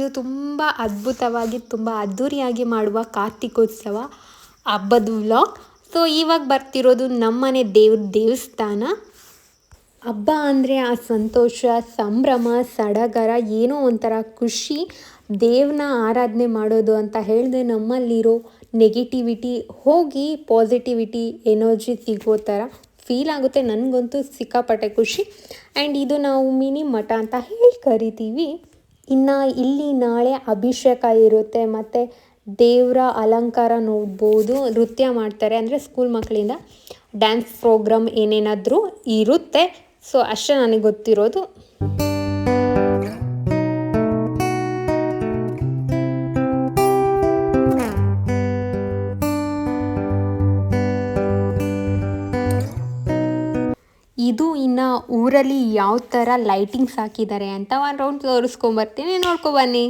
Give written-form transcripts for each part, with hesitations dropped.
ಇದು ತುಂಬ ಅದ್ಭುತವಾಗಿ ತುಂಬ ಅದ್ಧೂರಿಯಾಗಿ ಮಾಡುವ ಕಾರ್ತಿಕೋತ್ಸವ ಹಬ್ಬದ ವ್ಲಾಗ್. ಸೊ ಇವಾಗ ಬರ್ತಿರೋದು ನಮ್ಮನೆ ದೇವಸ್ಥಾನ. ಹಬ್ಬ ಅಂದರೆ ಆ ಸಂತೋಷ, ಸಂಭ್ರಮ, ಸಡಗರ, ಏನೋ ಒಂಥರ ಖುಷಿ, ದೇವ್ರನ್ನ ಆರಾಧನೆ ಮಾಡೋದು ಅಂತ ಹೇಳಿದೆ ನಮ್ಮಲ್ಲಿರೋ ನೆಗೆಟಿವಿಟಿ ಹೋಗಿ ಪಾಸಿಟಿವಿಟಿ ಎನರ್ಜಿ ಸಿಗೋ ಥರ ಫೀಲ್ ಆಗುತ್ತೆ. ನನಗಂತೂ ಸಿಕ್ಕಾಪಟ್ಟೆ ಖುಷಿ. ಆ್ಯಂಡ್ ಇದು ನಾವು ಮಿನಿ ಮಠ ಅಂತ ಹೇಳಿ ಕರಿತೀವಿ. ಇನ್ನು ಇಲ್ಲಿ ನಾಳೆ ಅಭಿಷೇಕ ಇರುತ್ತೆ ಮತ್ತು ದೇವರ ಅಲಂಕಾರ ನೋಡ್ಬೋದು. ನೃತ್ಯ ಮಾಡ್ತಾರೆ, ಅಂದರೆ ಸ್ಕೂಲ್ ಮಕ್ಕಳಿಂದ ಡ್ಯಾನ್ಸ್ ಪ್ರೋಗ್ರಾಮ್ ಏನೇನಾದರೂ ಇರುತ್ತೆ. ಸೊ ಅಷ್ಟೇ ನನಗೆ ಗೊತ್ತಿರೋದು. ಇದು ಇನ್ನು ಊರಲ್ಲಿ ಯಾವ ಥರ ಲೈಟಿಂಗ್ಸ್ ಹಾಕಿದ್ದಾರೆ ಅಂತ ಒಂದು ರೌಂಡ್ ತೋರಿಸ್ಕೊಂಬರ್ತೀನಿ, ನೋಡ್ಕೊಬನ್ನಿ.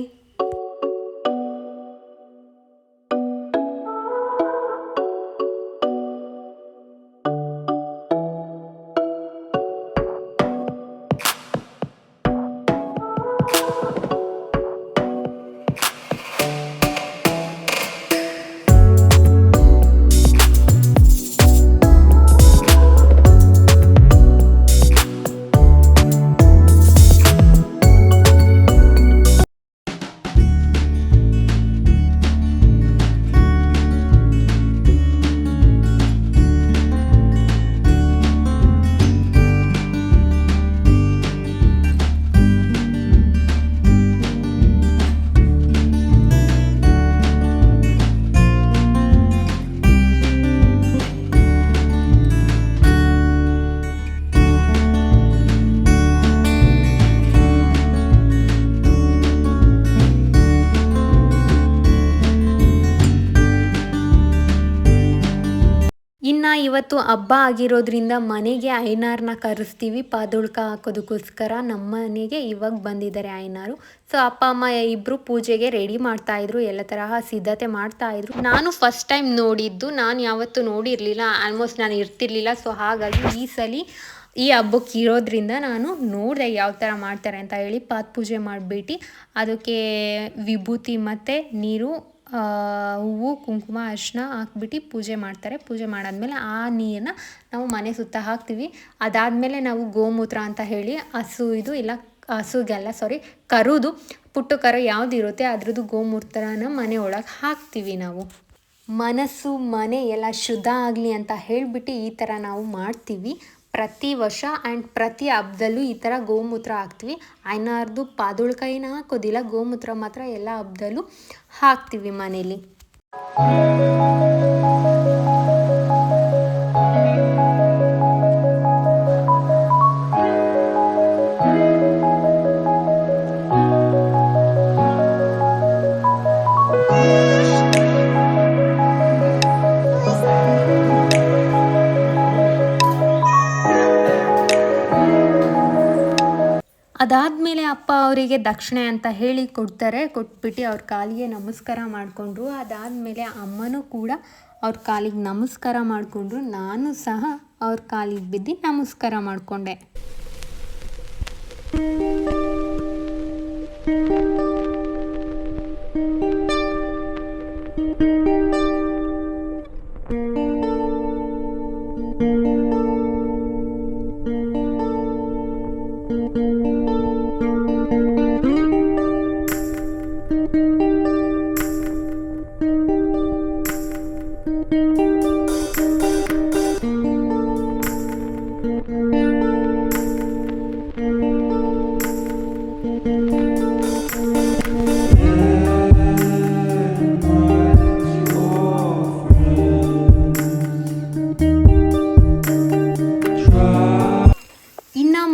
ಇನ್ನು ಇವತ್ತು ಹಬ್ಬ ಆಗಿರೋದ್ರಿಂದ ಮನೆಗೆ ಐನಾರನ್ನ ಕರೆಸ್ತೀವಿ ಪಾದುಳ್ಕ ಹಾಕೋದಕ್ಕೋಸ್ಕರ. ನಮ್ಮ ಮನೆಗೆ ಇವಾಗ ಬಂದಿದ್ದಾರೆ ಐನಾರು. ಸೊ ಅಪ್ಪ ಅಮ್ಮ ಇಬ್ಬರು ಪೂಜೆಗೆ ರೆಡಿ ಮಾಡ್ತಾಯಿದ್ರು, ಎಲ್ಲ ತರಹ ಸಿದ್ಧತೆ ಮಾಡ್ತಾಯಿದ್ರು. ನಾನು ಫಸ್ಟ್ ಟೈಮ್ ನೋಡಿದ್ದು, ನಾನು ಯಾವತ್ತೂ ನೋಡಿರಲಿಲ್ಲ, ಆಲ್ಮೋಸ್ಟ್ ನಾನು ಇರ್ತಿರ್ಲಿಲ್ಲ. ಸೊ ಹಾಗಾಗಿ ಈ ಸಲ ಈ ಹಬ್ಬಕ್ಕೆ ಇರೋದ್ರಿಂದ ನಾನು ನೋಡಿದೆ ಯಾವ ಥರ ಮಾಡ್ತಾರೆ ಅಂತ ಹೇಳಿ. ಪಾದ ಪೂಜೆ ಮಾಡಿಬಿಟ್ಟು ಅದಕ್ಕೆ ವಿಭೂತಿ ಮತ್ತು ನೀರು, ಹೂವು, ಕುಂಕುಮ, ಅರಿಶಿನ ಹಾಕ್ಬಿಟ್ಟು ಪೂಜೆ ಮಾಡ್ತಾರೆ. ಪೂಜೆ ಮಾಡಾದ್ಮೇಲೆ ಆ ನೀರನ್ನ ನಾವು ಮನೆ ಸುತ್ತ ಹಾಕ್ತೀವಿ. ಅದಾದಮೇಲೆ ನಾವು ಗೋಮೂತ್ರ ಅಂತ ಹೇಳಿ ಹಸುವಿದು ಇಲ್ಲ ಹಸುಗೆಲ್ಲ ಕರುದು ಪುಟ್ಟು ಕರು ಯಾವುದಿರುತ್ತೆ ಅದ್ರದ್ದು ಗೋಮೂತ್ರನ ಮನೆ ಒಳಗೆ ಹಾಕ್ತೀವಿ ನಾವು. ಮನಸ್ಸು ಮನೆ ಎಲ್ಲ ಶುದ್ಧ ಆಗಲಿ ಅಂತ ಹೇಳಿಬಿಟ್ಟು ಈ ಥರ ನಾವು ಮಾಡ್ತೀವಿ ಪ್ರತಿ ವರ್ಷ. ಆ್ಯಂಡ್ ಪ್ರತಿ ಹಬ್ಬದಲ್ಲೂ ಈ ಥರ ಗೋಮೂತ್ರ ಹಾಕ್ತೀವಿ. ಐನಾರ್ದು ಪಾದುಳ್ಕಾಯಿನ ಹಾಕೋದಿಲ್ಲ, ಗೋಮೂತ್ರ ಮಾತ್ರ ಎಲ್ಲ ಹಬ್ಬದಲ್ಲೂ ಹಾಕ್ತೀವಿ ಮನೇಲಿ. ಅದಾದಮೇಲೆ ಅಪ್ಪ ಅವರಿಗೆ ದಕ್ಷಿಣೆ ಅಂತ ಹೇಳಿ ಕೊಡ್ತಾರೆ. ಕೊಟ್ಬಿಟ್ಟು ಅವ್ರ ಕಾಲಿಗೆ ನಮಸ್ಕಾರ ಮಾಡಿಕೊಂಡ್ರು. ಅದಾದಮೇಲೆ ಅಮ್ಮನೂ ಕೂಡ ಅವ್ರ ಕಾಲಿಗೆ ನಮಸ್ಕಾರ ಮಾಡಿಕೊಂಡ್ರು. ನಾನು ಸಹ ಅವ್ರ ಕಾಲಿಗೆ ಬಿದ್ದು ನಮಸ್ಕಾರ ಮಾಡಿಕೊಂಡೆ.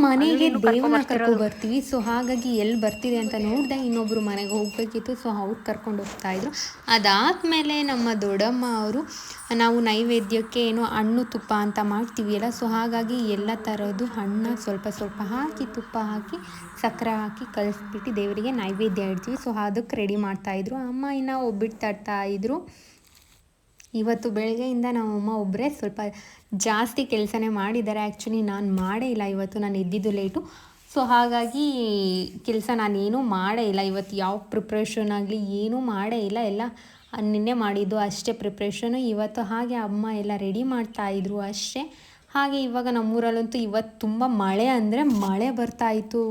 ಮನೆಗೆ ದೇವನ ಕರ್ಕೊಂಡು ಬರ್ತೀವಿ. ಸೊ ಹಾಗಾಗಿ ಎಲ್ಲಿ ಬರ್ತಿದೆ ಅಂತ ನೋಡಿದೆ, ಇನ್ನೊಬ್ಬರು ಮನೆಗೆ ಹೋಗಬೇಕಿತ್ತು. ಸೊ ಅವ್ರು ಕರ್ಕೊಂಡು ಹೋಗ್ತಾಯಿದ್ರು. ಅದಾದಮೇಲೆ ನಮ್ಮ ದೊಡ್ಡಮ್ಮ ಅವರು ನಾವು ನೈವೇದ್ಯಕ್ಕೆ ಏನೋ ಹಣ್ಣು ತುಪ್ಪ ಅಂತ ಮಾಡ್ತೀವಿ ಅಲ್ಲ, ಸೊ ಹಾಗಾಗಿ ಎಲ್ಲ ಥರದ್ದು ಹಣ್ಣು ಸ್ವಲ್ಪ ಸ್ವಲ್ಪ ಹಾಕಿ ತುಪ್ಪ ಹಾಕಿ ಸಕ್ಕರೆ ಹಾಕಿ ಕಲಿಸ್ಬಿಟ್ಟು ದೇವರಿಗೆ ನೈವೇದ್ಯ ಇಡ್ತೀವಿ. ಸೊ ಅದಕ್ಕೆ ರೆಡಿ ಮಾಡ್ತಾಯಿದ್ರು. ಅಮ್ಮ ಇನ್ನು ಒಬ್ಬಿಟ್ಟು ತಟ್ತಾಯಿದ್ರು. ಇವತ್ತು ಬೆಳಗ್ಗೆಯಿಂದ ನಮ್ಮಮ್ಮ ಒಬ್ಬರೇ ಸ್ವಲ್ಪ ಜಾಸ್ತಿ ಕೆಲಸನೇ ಮಾಡಿದ್ದಾರೆ. ಆ್ಯಕ್ಚುಲಿ ನಾನು ಮಾಡೇ ಇಲ್ಲ ಇವತ್ತು, ನಾನು ಎದ್ದಿದ್ದು ಲೇಟು. ಸೊ ಹಾಗಾಗಿ ಕೆಲಸ ನಾನೇನೂ ಮಾಡೇ ಇಲ್ಲ ಇವತ್ತು. ಯಾವ ಪ್ರಿಪ್ರೇಷನ್ ಆಗಲಿ ಏನೂ ಮಾಡೇ ಇಲ್ಲ. ಎಲ್ಲ ನಿನ್ನೆ ಮಾಡಿದ್ದು ಅಷ್ಟೇ ಪ್ರಿಪ್ರೇಷನು. ಇವತ್ತು ಹಾಗೆ ಅಮ್ಮ ಎಲ್ಲ ರೆಡಿ ಮಾಡ್ತಾಯಿದ್ರು ಅಷ್ಟೇ. ಹಾಗೆ ಇವಾಗ ನಮ್ಮೂರಲ್ಲಂತೂ ಇವತ್ತು ತುಂಬ ಮಳೆ ಅಂದರೆ ಮಳೆ ಬರ್ತಾಯಿತ್ತು.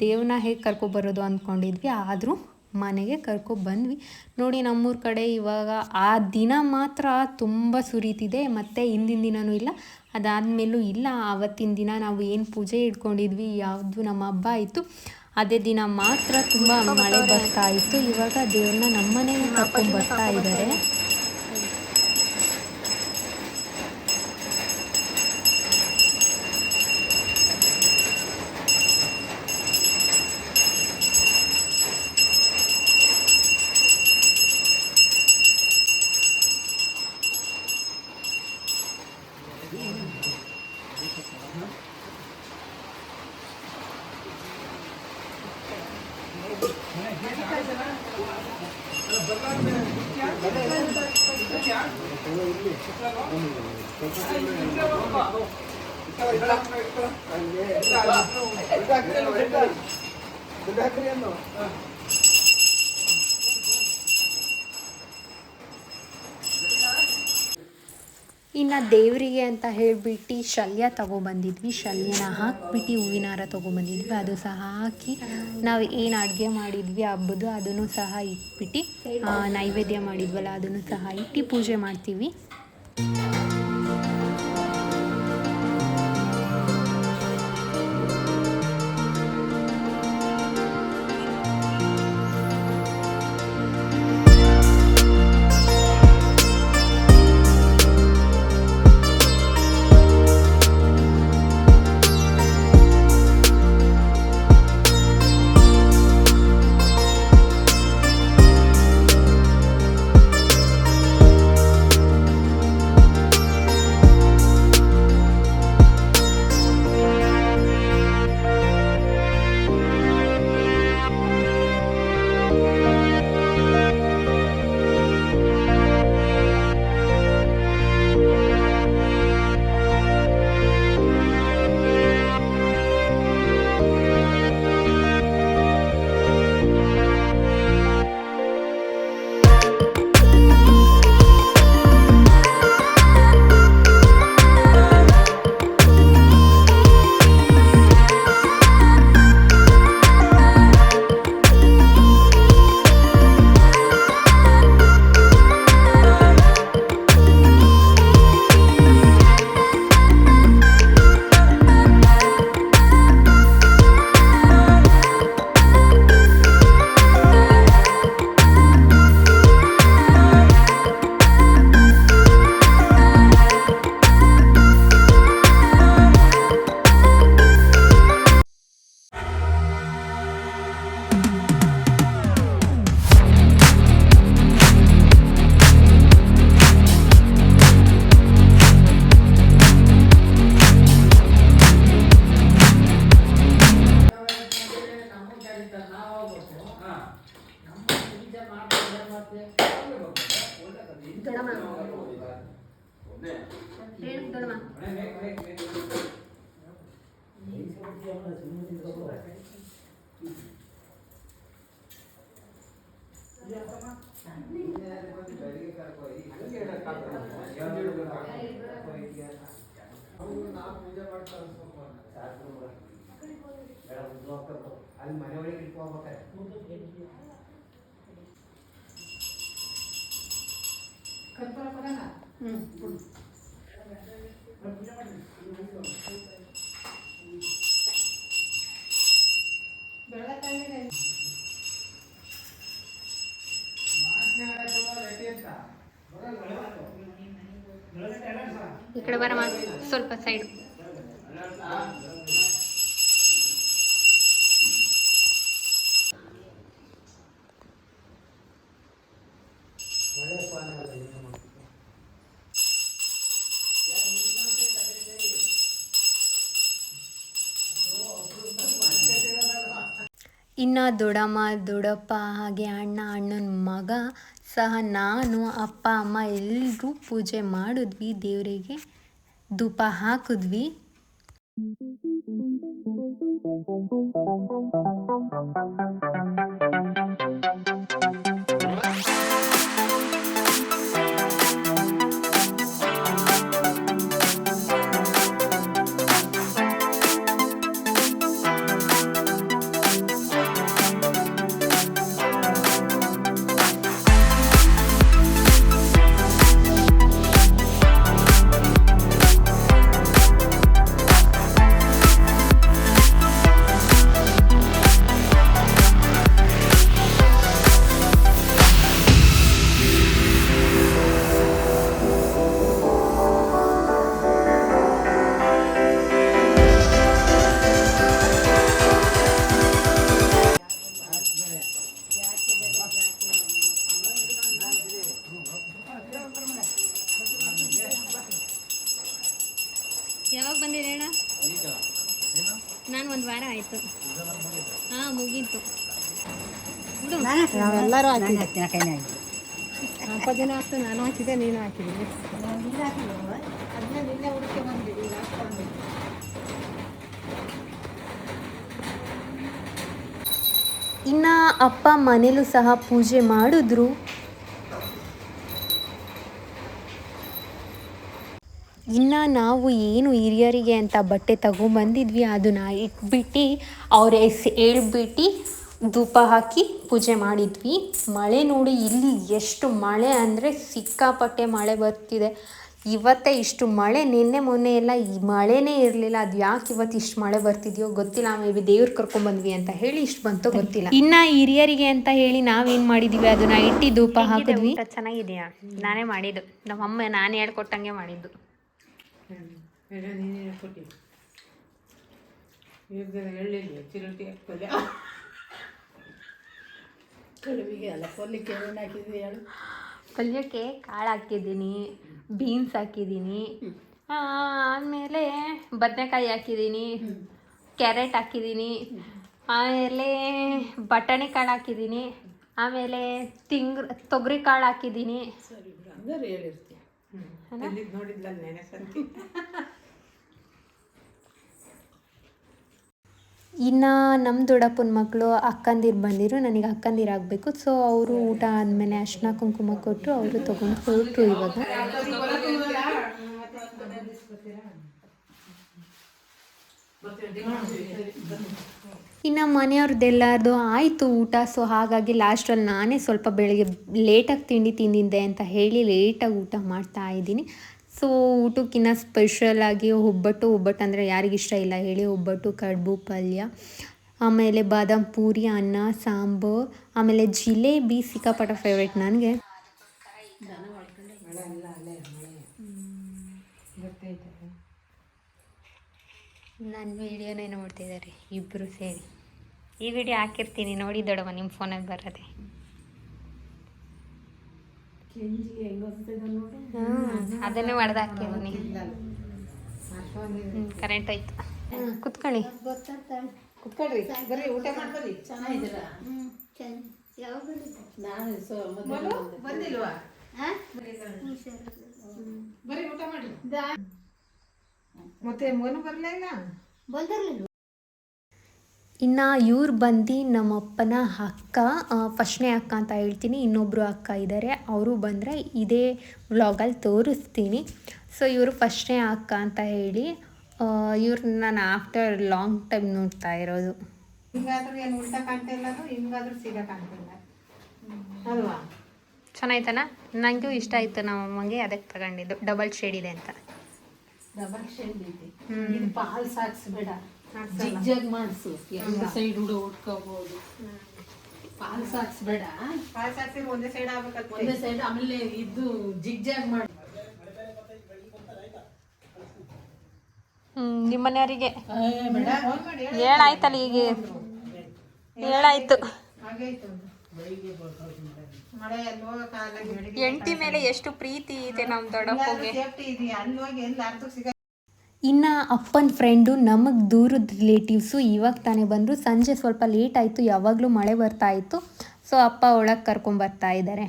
ದೇವ್ರನ್ನ ಹೇಗೆ ಕರ್ಕೊಬರೋದು ಅಂದ್ಕೊಂಡಿದ್ವಿ, ಆದರೂ ಮನೆಗೆ ಕರ್ಕೊಬಂದ್ವಿ. ನೋಡಿ ನಮ್ಮೂರ ಕಡೆ ಇವಾಗ ಆ ದಿನ ಮಾತ್ರ ತುಂಬ ಸುರಿತಿದೆ, ಮತ್ತು ಹಿಂದಿನ ದಿನವೂ ಇಲ್ಲ, ಅದಾದಮೇಲೂ ಇಲ್ಲ. ಆವತ್ತಿನ ದಿನ ನಾವು ಏನು ಪೂಜೆ ಇಟ್ಕೊಂಡಿದ್ವಿ, ಯಾವುದು ನಮ್ಮ ಹಬ್ಬ ಆಯಿತು, ಅದೇ ದಿನ ಮಾತ್ರ ತುಂಬ ಮಳೆ ಬರ್ತಾಯಿತ್ತು. ಇವಾಗ ದೇವ್ರನ್ನ ನಮ್ಮನೆಗೆ ಕರ್ಕೊಂಡ್ಬರ್ತಾ ಇದ್ದಾರೆ. ಇನ್ನು ದೇವರಿಗೆ ಅಂತ ಹೇಳಿಬಿಟ್ಟು ಶಲ್ಯ ತೊಗೊಬಂದಿದ್ವಿ. ಶಲ್ಯನ ಹಾಕ್ಬಿಟ್ಟು ಹೂವಿನ ಹಾರ ತೊಗೊಬಂದಿದ್ವಿ. ಅದು ಸಹ ಹಾಕಿ ನಾವು ಏನು ಅಡುಗೆ ಮಾಡಿದ್ವಿ ಹಬ್ಬದ್ದು ಅದನ್ನು ಸಹ ಇಟ್ಬಿಟ್ಟು ನೈವೇದ್ಯ ಮಾಡಿದ್ವಲ್ಲ ಅದನ್ನು ಸಹ ಇಟ್ಟು ಪೂಜೆ ಮಾಡ್ತೀವಿ. ಈ ಕಡೆ ಬರಮ್ಮ ಸ್ವಲ್ಪ ಸೈಡ್. ಇನ್ನು ದೊಡ್ಡಮ್ಮ ದೊಡ್ಡಪ್ಪ ಹಾಗೆ ಅಣ್ಣ ಅಣ್ಣನ ಮಗ ಸಹ ನಾನು ಅಪ್ಪ ಅಮ್ಮ ಎಲ್ಲರೂ ಪೂಜೆ ಮಾಡಿದ್ವಿ. ದೇವರಿಗೆ ಧೂಪ ಹಾಕಿದ್ವಿ. ಯಾವಾಗ ಬಂದಿರಿ ಅಣ್ಣ? ನಾನು ಒಂದು ವಾರ ಆಯಿತು. ಹಾಂ ಮುಗೀತು. ನಾವೆಲ್ಲರೂ ಹಾಕಿದ್ದೆ. ಸ್ವಲ್ಪ ದಿನ ಆಗ್ತು ನಾನು ಹಾಕಿದ್ದೆ, ನೀನು ಹಾಕಿದ್ದೀನಿ. ನಿನ್ನೆ ಹುಡುಕಿ ಬಂದಿರಿ. ಇನ್ನು ಅಪ್ಪ ಮನೇಲೂ ಸಹ ಪೂಜೆ ಮಾಡಿದ್ರು. ಇನ್ನು ನಾವು ಏನು ಹಿರಿಯರಿಗೆ ಅಂತ ಬಟ್ಟೆ ತಗೊಂಬಂದಿದ್ವಿ ಅದನ್ನು ಇಟ್ಬಿಟ್ಟು ಅವ್ರ ಹೇಳ್ಬಿಟ್ಟು ಧೂಪ ಹಾಕಿ ಪೂಜೆ ಮಾಡಿದ್ವಿ. ಮಳೆ ನೋಡಿ ಇಲ್ಲಿ ಎಷ್ಟು ಮಳೆ ಅಂದರೆ ಸಿಕ್ಕಾಪಟ್ಟೆ ಮಳೆ ಬರ್ತಿದೆ. ಇವತ್ತೇ ಇಷ್ಟು ಮಳೆ, ನಿನ್ನೆ ಮೊನ್ನೆ ಎಲ್ಲ ಈ ಮಳೆನೇ ಇರಲಿಲ್ಲ. ಅದು ಯಾಕೆ ಇವತ್ತು ಇಷ್ಟು ಮಳೆ ಬರ್ತಿದೆಯೋ ಗೊತ್ತಿಲ್ಲ. ಮೇ ಬಿ ದೇವ್ರು ಕರ್ಕೊಂಡ್ಬಂದ್ವಿ ಅಂತ ಹೇಳಿ ಇಷ್ಟು ಬಂತೋ ಗೊತ್ತಿಲ್ಲ. ಇನ್ನು ಹಿರಿಯರಿಗೆ ಅಂತ ಹೇಳಿ ನಾವೇನು ಮಾಡಿದ್ವಿ ಅದನ್ನು ಇಟ್ಟು ಧೂಪ ಹಾಕಿದ್ವಿ. ಚೆನ್ನಾಗಿದೆಯಾ? ನಾನೇ ಮಾಡಿದ್ದು, ನಮ್ಮಮ್ಮ ನಾನು ಹೇಳ್ಕೊಟ್ಟಂಗೆ ಮಾಡಿದ್ದು. ಪಲ್ಯಕ್ಕೆ ಕಾಳು ಹಾಕಿದ್ದೀನಿ, ಬೀನ್ಸ್ ಹಾಕಿದ್ದೀನಿ, ಆಮೇಲೆ ಬದನೆಕಾಯಿ ಹಾಕಿದ್ದೀನಿ, ಕ್ಯಾರೆಟ್ ಹಾಕಿದ್ದೀನಿ, ಆಮೇಲೆ ಬಟಾಣಿ ಕಾಳು ಹಾಕಿದ್ದೀನಿ, ಆಮೇಲೆ ತೊಗರಿ ಕಾಳು ಹಾಕಿದ್ದೀನಿ. ಇನ್ನು ನಮ್ಮ ದೊಡ್ಡಪ್ಪನ ಮಕ್ಕಳು ಅಕ್ಕಂದಿರು ಬಂದಿರು. ನನಗೆ ಅಕ್ಕಂದಿರು ಆಗಬೇಕು. ಸೊ ಅವರು ಊಟ ಆದಮೇಲೆ ಅರ್ಶಿನ ಕುಂಕುಮ ಕೊಟ್ಟು ಅವರು ತೊಗೊಂಡು ಹೊರಟರು. ಇವಾಗ ಇನ್ನು ಮನೆಯವ್ರದ್ದೆಲ್ಲರದು ಆಯಿತು ಊಟ. ಸೊ ಹಾಗಾಗಿ ಲಾಸ್ಟಲ್ಲಿ ನಾನೇ ಸ್ವಲ್ಪ ಬೆಳಗ್ಗೆ ಲೇಟಾಗಿ ತಿಂಡಿ ತಿಂದಿದ್ದೆ ಅಂತ ಹೇಳಿ ಲೇಟಾಗಿ ಊಟ ಮಾಡ್ತಾ ಇದ್ದೀನಿ. ಸೊ ಊಟಕ್ಕಿನ್ನ ಸ್ಪೆಷಲಾಗಿ ಒಬ್ಬಟ್ಟು ಅಂದರೆ ಯಾರಿಗಿಷ್ಟ ಇಲ್ಲ ಹೇಳಿ. ಒಬ್ಬಟ್ಟು, ಕಡುಬು, ಪಲ್ಯ, ಆಮೇಲೆ ಬಾದಾಮ್ ಪೂರಿ, ಅನ್ನ, ಸಾಂಬಾರು, ಆಮೇಲೆ ಜಿಲೇಬಿ ಸಿಕ್ಕಾಪಟ್ಟ ಫೇವ್ರೇಟ್ ನನಗೆ. ನನ್ನ ವೀಡಿಯೋನೇ ನೋಡ್ತಿದ್ದಾರೆ ಇಬ್ಬರು ಸೇರಿ. ಈ ವಿಡಿಯೋ ಹಾಕಿರ್ತೀನಿ ನೋಡಿ ದೊಡ್ಡವ, ನಿಮ್ಮ ಫೋನಲ್ಲಿ ಬರೋದೆ. ಅದನ್ನೇ ಹೊಡೆದು ಹಾಕಿದ್ದೀನಿ. ಕರೆಂಟ್ ಆಯ್ತು. ಕುತ್ಕೊಳ್ಳಿ. ಕುತ್ಕೊಳ್ರಿ, ಬರ್ರಿ ಊಟ ಮಾಡ್ಕೊಳ್ಳಿ. ಚೆನ್ನಾಗಿದ್ದೀರಾ? ಬಂದಿಲ್ವಾ? ಬರ್ರಿ ಊಟ ಮಾಡಿ. ಮತ್ತೆ ಮೋನು ಬರಲಿಲ್ಲ? ಇನ್ನು ಇವ್ರು ಬಂದು ನಮ್ಮಪ್ಪನ ಅಕ್ಕ, ಫಸ್ಟ್ನೇ ಅಕ್ಕ ಅಂತ ಹೇಳ್ತೀನಿ. ಇನ್ನೊಬ್ಬರು ಅಕ್ಕ ಇದ್ದಾರೆ, ಅವರು ಬಂದರೆ ಇದೇ ವ್ಲಾಗಲ್ಲಿ ತೋರಿಸ್ತೀನಿ. ಸೊ ಇವರು ಫಸ್ಟ್ನೇ ಅಕ್ಕ ಅಂತ ಹೇಳಿ. ಇವ್ರನ್ನ ನಾನು ಆಫ್ಟರ್ ಲಾಂಗ್ ಟೈಮ್ ನೋಡ್ತಾ ಇರೋದು. ಹಿಂಗಾದ್ರೂ ಏನು ಉಲ್ಟಾ ಕಾಣ್ತಾ ಇಲ್ಲ, ಹಿಂಗಾದ್ರೂ ಸೀದಾ ಕಾಣ್ತಿಲ್ಲ ಅಲ್ವಾ? ಚೆನ್ನಾಯ್ತಲ್ಲ? ನನಗೂ ಇಷ್ಟ ಆಯಿತು. ನಮ್ಮ ಅಮ್ಮಂಗೆ ಅದಕ್ಕೆ ತಗೊಂಡಿದ್ದು. ಡಬಲ್ ಶೇಡ್ ಇದೆ ಅಂತ. ಡಬಲ್ ಶೇಡ್ ಇದೆ. ಇದು ಫಾಲ್ಸ್ ಹಾಕ್ಸ್ಬೇಡ, ಜಿಗ್ಜಾಗ್ ಮಾಡಿಸು. ಎರಡು ಸೈಡ್ ಉಟ್ಕೋಬಹುದು. ಫಾಲ್ಸ್ ಹಾಕ್ಸ್ಬೇಡ. ಫಾಲ್ಸ್ ಹಾಕ್ಸಿದ್ರೆ ಒಂದೇ ಸೈಡ್ ಆಗ್ಬೇಕಂತ. ಒಂದೇ ಸೈಡ್. ಆಮೇಲೆ ಇದು ಜಿಗ್ಜಾಗ್ ಮಾಡಿ. ನಿಮ್ಮ ಮನೆಯವರಿಗೆ ಹೇಳಾಯ್ತಲ್ಲ, ಈಗ ಹೇಳಾಯ್ತು. ಹೆಂಡತಿ ಮೇಲೆ ಎಷ್ಟು ಪ್ರೀತಿ ಇದೆ ನಮ್ಮ ದೊಡ್ಡಪ್ಪಗೆ. ಇನ್ನು ಅಪ್ಪನ ಫ್ರೆಂಡು ನಮಗೆ ದೂರದ ರಿಲೇಟಿವ್ಸು ಇವಾಗ ತಾನೇ ಬಂದರು. ಸಂಜೆ ಸ್ವಲ್ಪ ಲೇಟ್ ಆಯಿತು, ಯಾವಾಗಲೂ ಮಳೆ ಬರ್ತಾ ಇತ್ತು. ಸೊ ಅಪ್ಪ ಒಳಗೆ ಕರ್ಕೊಂಬರ್ತಾ ಇದ್ದಾರೆ.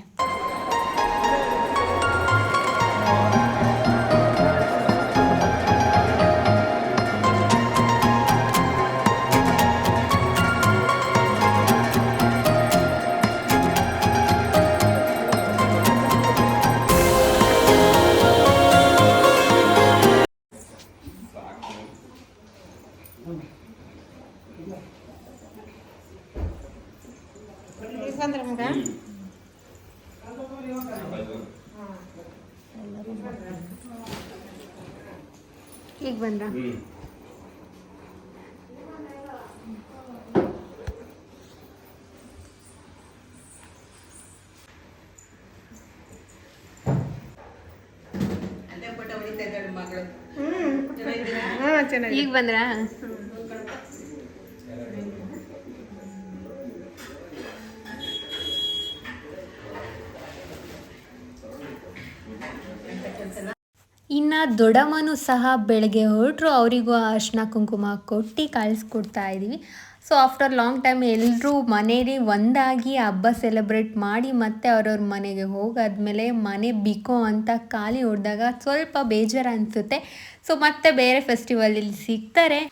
ಈಗ ಬಂದ್ರ ಈಗ ಬಂದ್ರ ಇನ್ನು ದೊಡ್ಡಮ್ಮನೂ ಸಹ ಬೆಳಗ್ಗೆ ಹೊರಟರು. ಅವರಿಗೂ ಅರಿಶಿನ ಕುಂಕುಮ ಕೊಟ್ಟು ಕಳಿಸ್ಕೊಡ್ತಾ ಇದ್ದೀವಿ. ಸೊ ಆಫ್ಟರ್ ಲಾಂಗ್ ಟೈಮ್ ಎಲ್ಲರೂ ಮನೇಲಿ ಒಂದಾಗಿ ಹಬ್ಬ ಸೆಲೆಬ್ರೇಟ್ ಮಾಡಿ ಮತ್ತೆ ಅವ್ರವ್ರ ಮನೆಗೆ ಹೋಗಾದ್ಮೇಲೆ ಮನೆ ಬಿಕೋ ಅಂತ ಖಾಲಿ ಹೊಡೆದಾಗ ಸ್ವಲ್ಪ ಬೇಜಾರು ಅನಿಸುತ್ತೆ. ಸೊ ಮತ್ತೆ ಬೇರೆ ಫೆಸ್ಟಿವಲಲ್ಲಿ ಸಿಗ್ತಾರೆ.